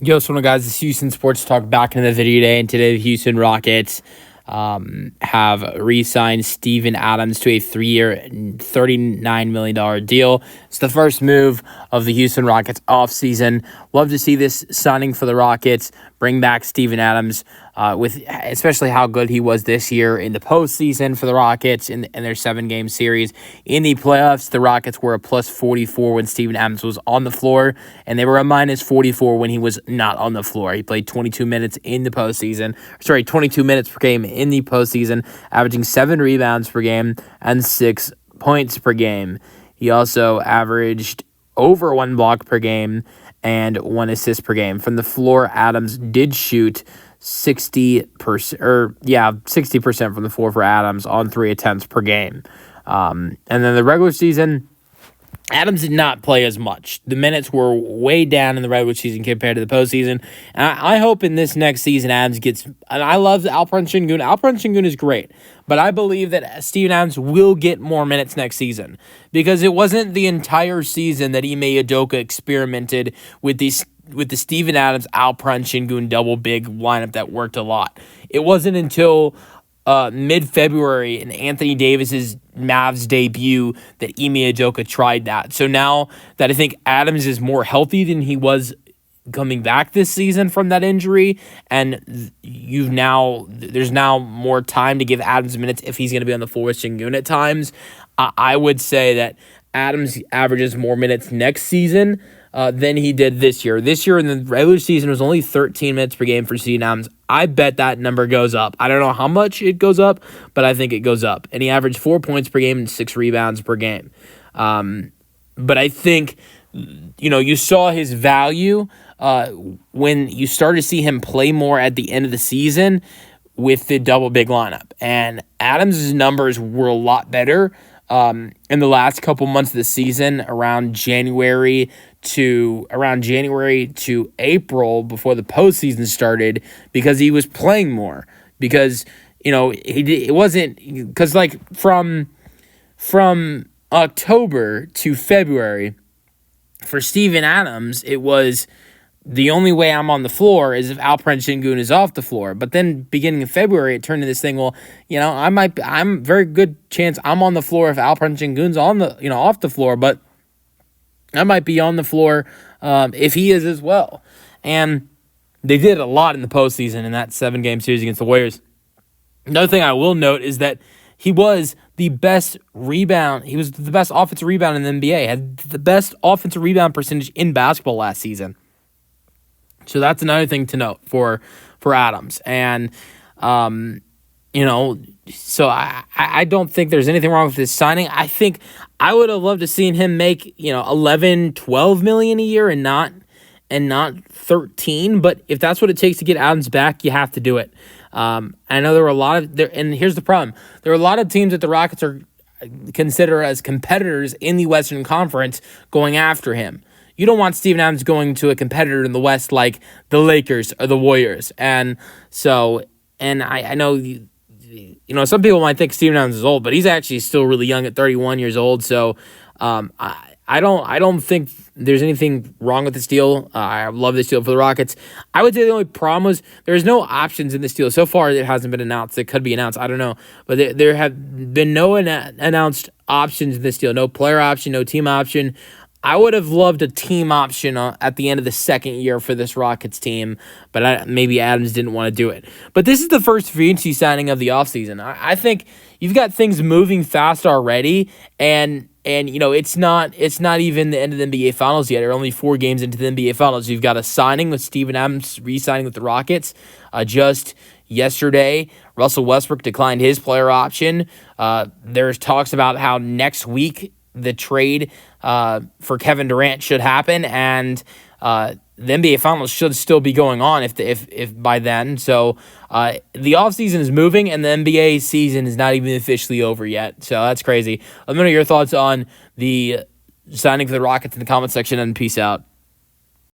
Yo, what's going on, guys? It's Houston Sports Talk back in the video today, and today the Houston Rockets have re-signed Steven Adams to a 3-year, $39 million deal. It's the first move of the Houston Rockets offseason. Love to see this signing for the Rockets, bring back Steven Adams, with especially how good he was this year in the postseason for the Rockets in their 7-game series. In the playoffs, the Rockets were a plus 44 when Steven Adams was on the floor, and they were a minus 44 when he was not on the floor. He played 22 minutes in the postseason. 22 minutes per game in the postseason, averaging 7 rebounds per game and 6 points per game. He also averaged over 1 block per game and 1 assist per game. From the floor, Adams did shoot 60% from the floor for Adams on 3 attempts per game. And then the regular season, Adams did not play as much. The minutes were way down in the regular season compared to the postseason. And I hope in this next season Adams gets... And I love Alperen Sengun. Alperen Sengun is great. But I believe that Steven Adams will get more minutes next season. Because it wasn't the entire season that Ime Udoka experimented with the Steven Adams, Alperen Sengun double big lineup that worked a lot. It wasn't until mid-February in Anthony Davis's Mavs debut that Ime Udoka tried that. So now that I think Adams is more healthy than he was coming back this season from that injury, and there's now more time to give Adams minutes if he's going to be on the floor with Sengun at times. I would say that Adams averages more minutes next season than he did this year. This year in the regular season was only 13 minutes per game for Steven Adams. I bet that number goes up. I don't know how much it goes up, but I think it goes up. And he averaged 4 points per game and 6 rebounds per game. But I think, you saw his value when you started to see him play more at the end of the season with the double big lineup. And Adams' numbers were a lot better in the last couple months of the season, around January to April before the postseason started, because he was playing more. Because it wasn't because from October to February for Steven Adams, it was the only way I'm on the floor is if Alperen Sengun is off the floor. But then beginning of February, it turned into this thing. Well, I'm very good chance I'm on the floor if Alperen Sengun's off the floor, but I might be on the floor if he is as well. And they did a lot in the postseason in that 7-game series against the Warriors. Another thing I will note is that he was the best rebound. He was the best offensive rebound in the NBA. Had the best offensive rebound percentage in basketball last season. So that's another thing to note for Adams. And, so I don't think there's anything wrong with this signing. I think I would have loved to seen him make, 11, 12 million a year and not 13. But if that's what it takes to get Adams back, you have to do it. I know there were a lot of there, and here's the problem. There are a lot of teams that the Rockets are consider as competitors in the Western Conference going after him. You don't want Steven Adams going to a competitor in the West like the Lakers or the Warriors. And so, I know, some people might think Steven Adams is old, but he's actually still really young at 31 years old. So, I don't think there's anything wrong with this deal. I love this deal for the Rockets. I would say the only problem was there's no options in this deal. So far, it hasn't been announced. It could be announced. I don't know. But there have been no announced options in this deal. No player option, no team option. I would have loved a team option at the end of the second year for this Rockets team, but maybe Adams didn't want to do it. But this is the first free agency signing of the offseason. I think you've got things moving fast already, and it's not even the end of the NBA Finals yet. They're only 4 games into the NBA Finals. You've got a signing with Steven Adams re-signing with the Rockets. Just yesterday, Russell Westbrook declined his player option. There's talks about how next week the trade for Kevin Durant should happen, and the NBA Finals should still be going on if by then. So the offseason is moving, and the NBA season is not even officially over yet. So that's crazy. Let me know your thoughts on the signing for the Rockets in the comment section, and peace out.